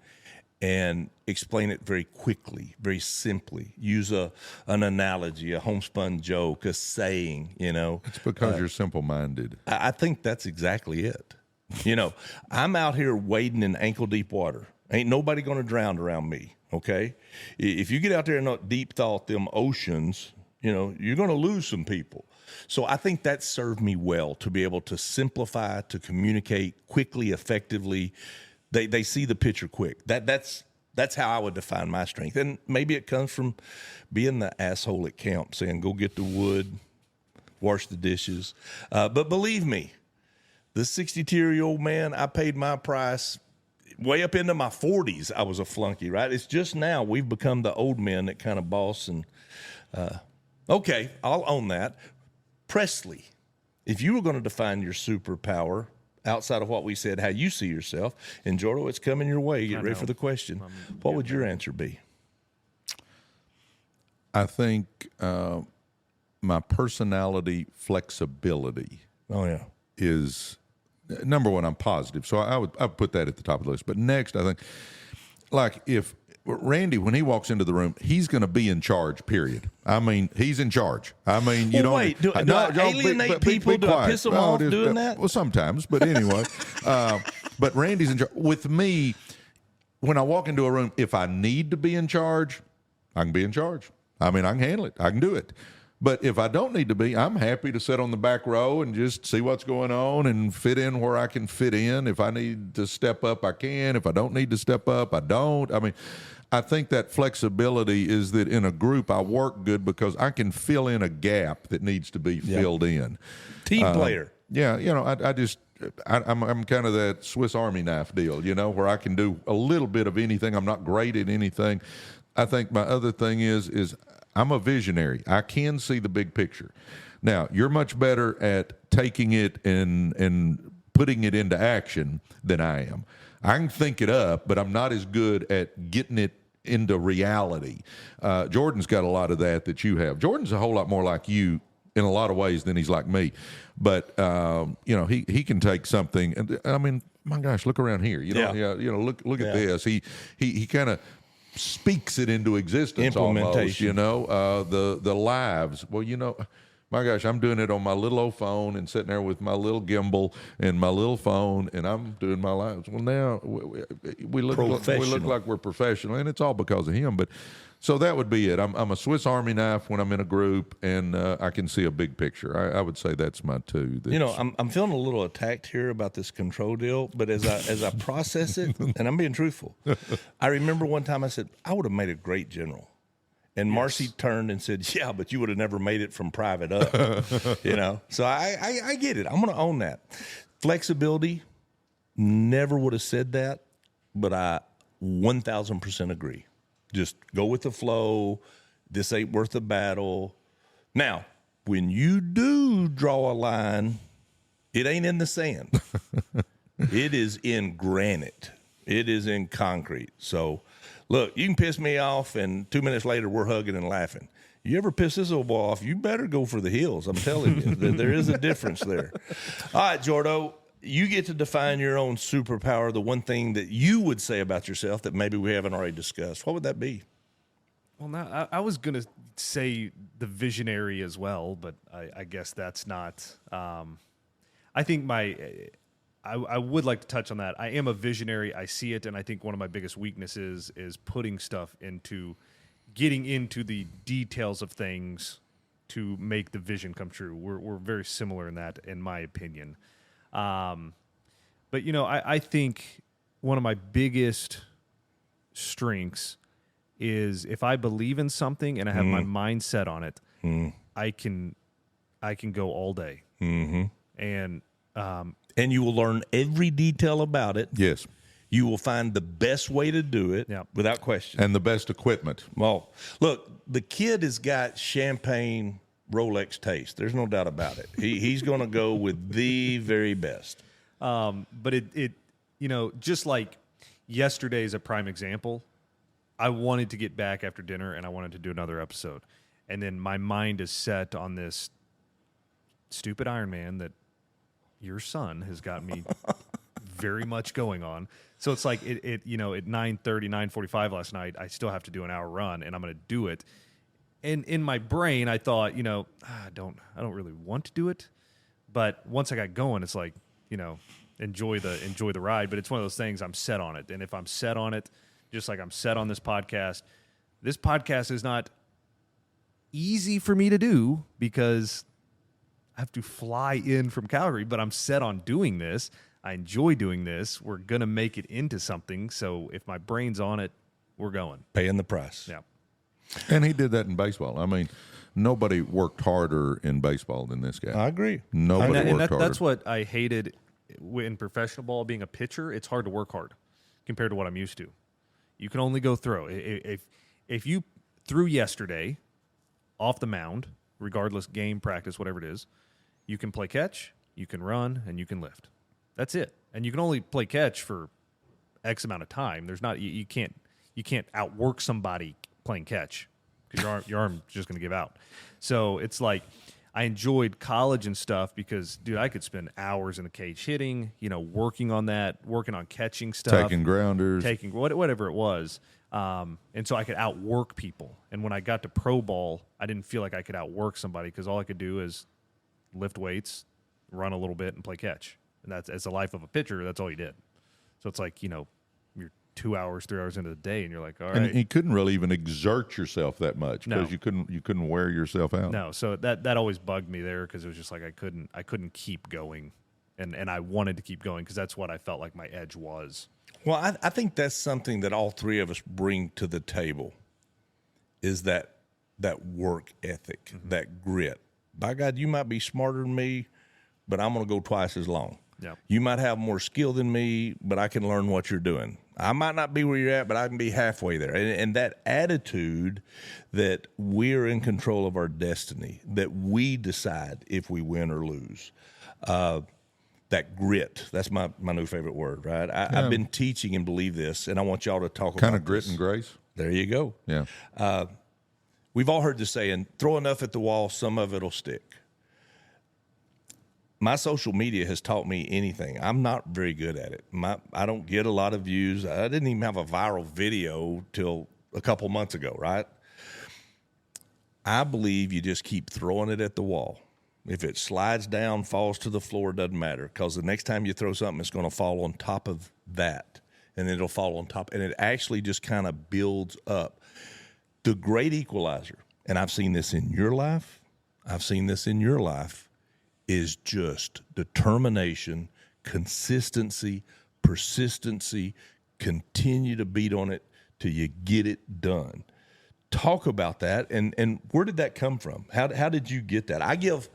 and explain it very quickly, very simply. Use an analogy, a homespun joke, a saying, It's because you're simple-minded. I think that's exactly it. I'm out here wading in ankle-deep water. Ain't nobody going to drown around me, okay? If you get out there and deep thought them oceans, you're going to lose some people. So I think that served me well to be able to simplify, to communicate quickly, effectively. They see the picture quick. That's how I would define my strength. And maybe it comes from being the asshole at camp, saying, go get the wood, wash the dishes. But believe me, the 62-year-old man, I paid my price. Way up into my 40s, I was a flunky, right? It's just now we've become the old men that kind of boss. And okay, I'll own that. Presley, if you were going to define your superpower outside of what we said, how you see yourself, and Jordan, it's coming your way. Get ready for the question. What would your answer be? I think my personality flexibility is... Number one, I'm positive, so I would put that at the top of the list. But next, I think, like if Randy, when he walks into the room, he's going to be in charge. Period. I mean, he's in charge. I mean, you don't. Wait, do I alienate people? Do I piss them off doing that? Well, sometimes, but anyway. But Randy's in charge. With me, when I walk into a room, if I need to be in charge, I can be in charge. I mean, I can handle it. I can do it. But if I don't need to be, I'm happy to sit on the back row and just see what's going on and fit in where I can fit in. If I need to step up, I can. If I don't need to step up, I don't. I mean, I think that flexibility is that in a group, I work good because I can fill in a gap that needs to be filled in. Team player. Yeah, I'm kind of that Swiss Army knife deal, where I can do a little bit of anything. I'm not great at anything. I think my other thing is I'm a visionary. I can see the big picture. Now, you're much better at taking it and putting it into action than I am. I can think it up, but I'm not as good at getting it into reality. Jordan's got a lot of that you have. Jordan's a whole lot more like you in a lot of ways than he's like me. But, he can take something. And I mean, my gosh, look around here. Look at this. He kind of speaks it into existence almost, the lives. Well, My gosh, I'm doing it on my little old phone and sitting there with my little gimbal and my little phone, and I'm doing my lives. Well, now we look like we're professional, and it's all because of him. But so that would be it. I'm a Swiss Army knife when I'm in a group, and I can see a big picture. I would say that's my two. I'm feeling a little attacked here about this control deal, but as I process it, and I'm being truthful, I remember one time I said I would have made a great general. And Marcy turned and said, yeah, but you would have never made it from private up, So I get it. I'm going to own that. Flexibility, never would have said that, but I 1,000% agree. Just go with the flow. This ain't worth the battle. Now, when you do draw a line, it ain't in the sand. It is in granite. It is in concrete. So, look, you can piss me off, and 2 minutes later, we're hugging and laughing. You ever piss this old boy off, you better go for the hills. I'm telling you, there is a difference there. All right, Jordo, you get to define your own superpower, the one thing that you would say about yourself that maybe we haven't already discussed. What would that be? Well, now I was going to say the visionary as well, but I guess that's not. I think I would like to touch on that. I am a visionary. I see it, and I think one of my biggest weaknesses is putting stuff getting into the details of things to make the vision come true. We're very similar in that, in my opinion. But, I think one of my biggest strengths is if I believe in something and I have my mind set on it, I can go all day. Mm-hmm. And you will learn every detail about it. Yes. You will find the best way to do it without question. And the best equipment. Well, look, the kid has got champagne Rolex taste. There's no doubt about it. He's going to go with the very best. But it just like yesterday is a prime example. I wanted to get back after dinner and I wanted to do another episode. And then my mind is set on this stupid Ironman that your son has got me very much going on. So it's like at 9:30, 9:45 last night, I still have to do an hour run and I'm going to do it. And in my brain, I thought, I don't really want to do it. But once I got going, it's like, enjoy the ride. But it's one of those things, I'm set on it. And if I'm set on it, just like I'm set on this podcast is not easy for me to do because I have to fly in from Calgary, but I'm set on doing this. I enjoy doing this. We're going to make it into something. So if my brain's on it, we're going. Paying the price. Yeah. And he did that in baseball. I mean, nobody worked harder in baseball than this guy. I agree. Nobody worked harder. That's what I hated in professional ball, being a pitcher. It's hard to work hard compared to what I'm used to. You can only go throw. If you threw yesterday off the mound, regardless, game, practice, whatever it is, you can play catch, you can run, and you can lift. That's it. And you can only play catch for X amount of time. There's not you can't outwork somebody playing catch because your arm's just going to give out. So it's like I enjoyed college and stuff because, dude, I could spend hours in the cage hitting, working on that, working on catching stuff, taking grounders, taking whatever it was. And so I could outwork people. And when I got to pro ball, I didn't feel like I could outwork somebody because all I could do is lift weights, run a little bit, and play catch. And that's, as the life of a pitcher, that's all you did. So it's like, you're 2 hours, 3 hours into the day, and you're like, all right. And you couldn't really even exert yourself that much because No. you couldn't wear yourself out. No, so that always bugged me there because it was just like I couldn't keep going, and I wanted to keep going because that's what I felt like my edge was. Well, I think that's something that all three of us bring to the table is that work ethic, that grit. By God, you might be smarter than me, but I'm going to go twice as long. Yeah. You might have more skill than me, but I can learn what you're doing. I might not be where you're at, but I can be halfway there. And that attitude that we're in control of our destiny, that we decide if we win or lose, that grit, that's my new favorite word, right? I've been teaching and believe this, and I want y'all to talk about kind of grit this. and grace. There you go. Yeah. We've all heard the saying, throw enough at the wall, some of it'll stick. My social media has taught me anything. I'm not very good at it. I don't get a lot of views. I didn't even have a viral video till a couple months ago, right? I believe you just keep throwing it at the wall. If it slides down, falls to the floor, doesn't matter, because the next time you throw something, it's going to fall on top of that, and it'll fall on top, and it actually just kind of builds up. The great equalizer, and I've seen this in your life, is just determination, consistency, persistency, continue to beat on it till you get it done. Talk about that, and where did that come from? How did you get that? I give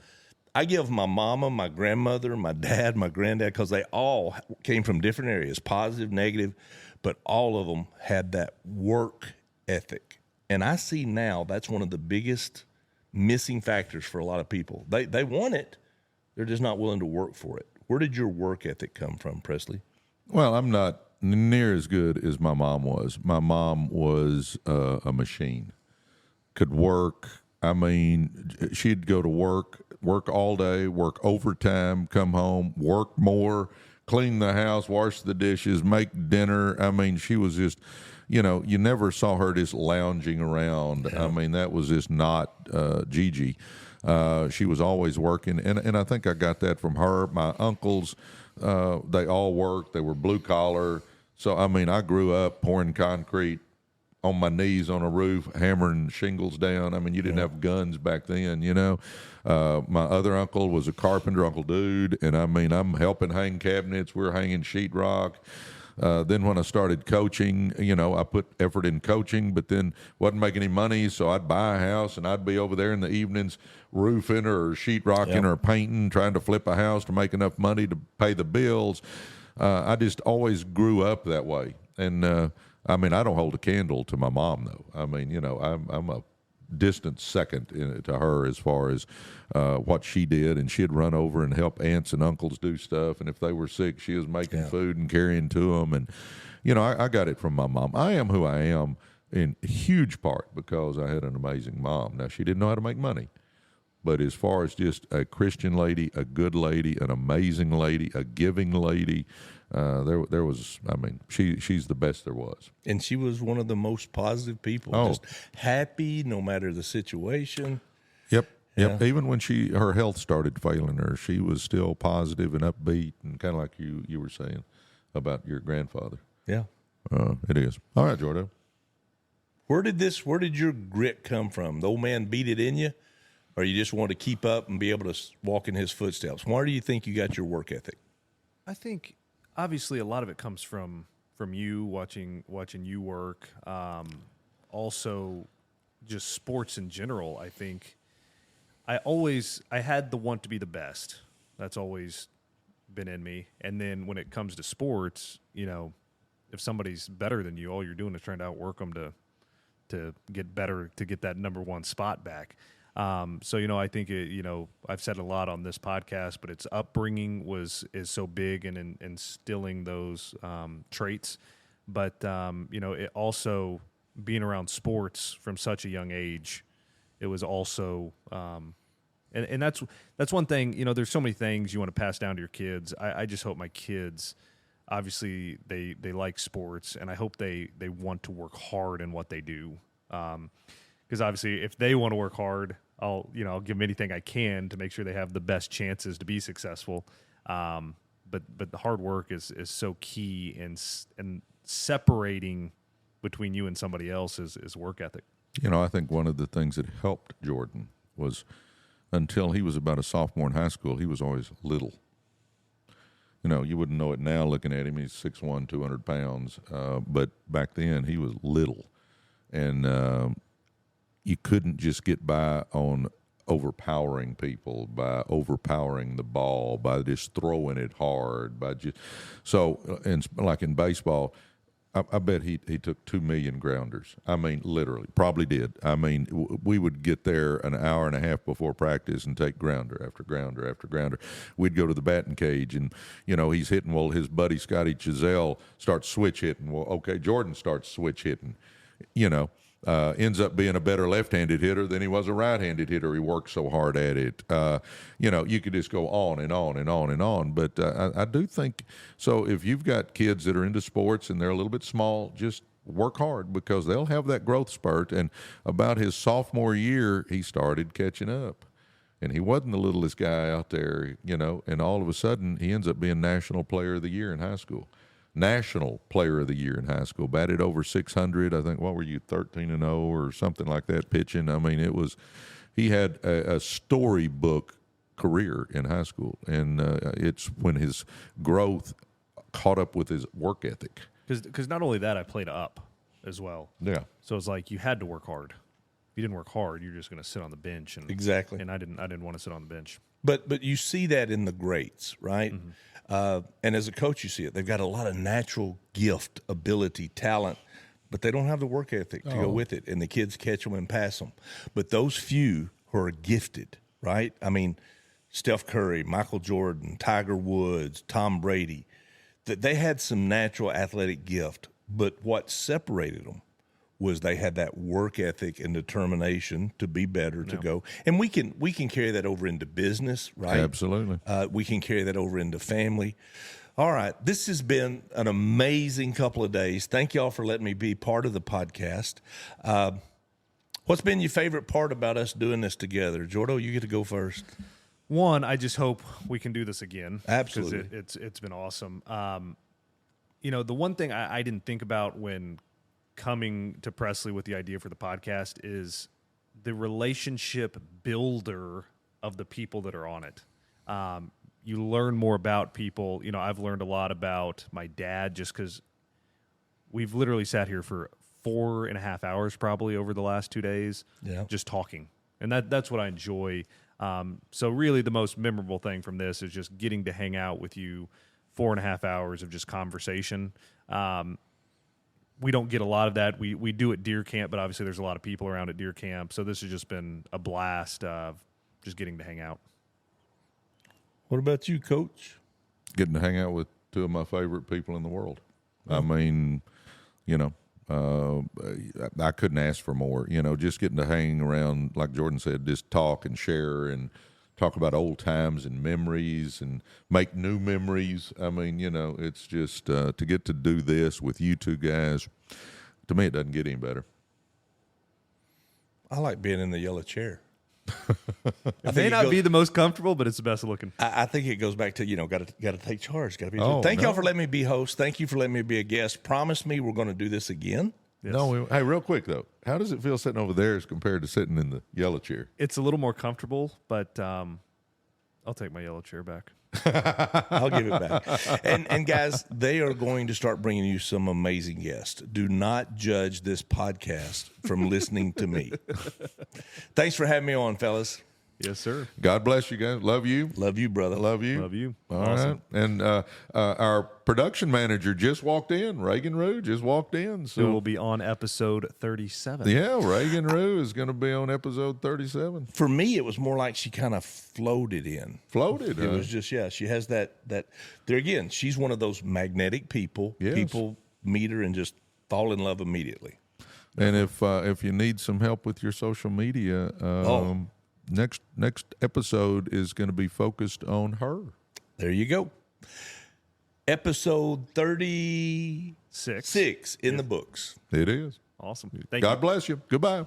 my mama, my grandmother, my dad, my granddad, because they all came from different areas, positive, negative, but all of them had that work ethic. And I see now that's one of the biggest missing factors for a lot of people. They want it, they're just not willing to work for it. Where did your work ethic come from, Presley? Well, I'm not near as good as my mom was. My mom was a machine, could work. I mean, she'd go to work all day, work overtime, come home, work more, clean the house, wash the dishes, make dinner. I mean, she was just, you never saw her just lounging around. Yeah. I mean, that was just not Gigi. She was always working, and I think I got that from her. My uncles, they all worked. They were blue collar. So, I mean, I grew up pouring concrete on my knees on a roof, hammering shingles down. I mean, you didn't have guns back then, My other uncle was a carpenter, Uncle Dude, and I mean, I'm helping hang cabinets. We're hanging sheetrock. Then when I started coaching, I put effort in coaching, but then wasn't making any money, so I'd buy a house, and I'd be over there in the evenings roofing or sheetrocking or painting, trying to flip a house to make enough money to pay the bills. I just always grew up that way. And, I mean, I don't hold a candle to my mom, though. I mean, I'm a distant second to her as far as what she did. And she'd run over and help aunts and uncles do stuff. And if they were sick, she was making food and carrying to them. And, I got it from my mom. I am who I am in huge part because I had an amazing mom. Now, she didn't know how to make money. But as far as just a Christian lady, a good lady, an amazing lady, a giving lady, there was, I mean, she's the best there was. And she was one of the most positive people, just happy no matter the situation. Yep. Yeah. Even when her health started failing her, she was still positive and upbeat, and kind of like you were saying about your grandfather. Yeah. It is. All right, Jordan. Where did your grit come from? The old man beat it in you? Or you just want to keep up and be able to walk in his footsteps? Where do you think you got your work ethic? I think obviously a lot of it comes from you watching you work. Also, just sports in general. I think I had the want to be the best. That's always been in me. And then when it comes to sports, if somebody's better than you, all you're doing is trying to outwork them to get better, to get that number one spot back. So, I think, I've said a lot on this podcast, but its upbringing is so big in instilling those traits. But, it also being around sports from such a young age, it was also, and that's one thing, there's so many things you want to pass down to your kids. I just hope my kids, obviously they like sports, and I hope they want to work hard in what they do. Because obviously, if they want to work hard, I'll give them anything I can to make sure they have the best chances to be successful. But the hard work is so key in separating between you and somebody else is work ethic. I think one of the things that helped Jordan was until he was about a sophomore in high school, he was always little. You wouldn't know it now looking at him. He's 6'1", 200 pounds. But back then, he was little. And you couldn't just get by on overpowering people, by overpowering the ball, by just throwing it hard. Like in baseball, I bet he took 2 million grounders. I mean, literally, probably did. I mean, we would get there an hour and a half before practice and take grounder after grounder after grounder. We'd go to the batting cage, and he's hitting. Well, his buddy Scotty Chiselle starts switch hitting. Well, okay, Jordan starts switch hitting. ends up being a better left-handed hitter than he was a right-handed hitter. He worked so hard at it. You could just go on and on and on and on. But I do think, so if you've got kids that are into sports and they're a little bit small, just work hard because they'll have that growth spurt. And about his sophomore year, he started catching up. And he wasn't the littlest guy out there, and all of a sudden he ends up being National Player of the Year in high school. National Player of the Year in high school, batted over 600. I think, what were you, 13-0 or something like that pitching? I mean, he had a storybook career in high school, and it's when his growth caught up with his work ethic. Because not only that, I played up as well. Yeah. So it's like you had to work hard. If you didn't work hard, you're just going to sit on the bench. Exactly. And I didn't want to sit on the bench. But you see that in the greats, right? Mm-hmm. And as a coach, you see it. They've got a lot of natural gift, ability, talent, but they don't have the work ethic to go with it. And the kids catch them and pass them. But those few who are gifted, right? I mean, Steph Curry, Michael Jordan, Tiger Woods, Tom Brady, that they had some natural athletic gift. But what separated them was they had that work ethic and determination to be better, to go. And we can carry that over into business, right? Absolutely. We can carry that over into family. All right. This has been an amazing couple of days. Thank y'all for letting me be part of the podcast. What's been your favorite part about us doing this together? Jordo, you get to go first. One, I just hope we can do this again. Absolutely. Because it's been awesome. The one thing I didn't think about when coming to Presley with the idea for the podcast is the relationship builder of the people that are on it. You learn more about people. I've learned a lot about my dad just because we've literally sat here for 4.5 hours probably over the last 2 days, just talking. And that's what I enjoy. So really the most memorable thing from this is just getting to hang out with you 4.5 hours of just conversation. We don't get a lot of that. We do at deer camp, but obviously there's a lot of people around at deer camp. So this has just been a blast of just getting to hang out. What about you, Coach? Getting to hang out with two of my favorite people in the world. I mean, I couldn't ask for more. Just getting to hang around, like Jordan said, just talk and share and talk about old times and memories and make new memories. I mean, it's just to get to do this with you two guys, to me, it doesn't get any better. I like being in the yellow chair. It may not be the most comfortable, but it's the best looking. I think it goes back to, got to take charge. Got to be. Thank y'all for letting me be host. Thank you for letting me be a guest. Promise me we're going to do this again. Yes. No, hey, real quick though, how does it feel sitting over there as compared to sitting in the yellow chair? It's a little more comfortable, but I'll take my yellow chair back. I'll give it back. And guys, they are going to start bringing you some amazing guests. Do not judge this podcast from listening to me. Thanks for having me on, fellas. Yes, sir. God bless you guys. Love you. Love you, brother. Love you. Love you. All Awesome. right. And our production manager just walked in. Reagan Rue just walked in. So we'll be on episode 37. Yeah, Reagan Rue is going to be on episode 37. For me, it was more like she kind of floated in. Floated. It was just, she has that there again, she's one of those magnetic people. Yes. People meet her and just fall in love immediately. And if you need some help with your social media, next episode is going to be focused on her. There you go. Episode 36 in the books. It is. Awesome. Thank you. God bless you. Goodbye.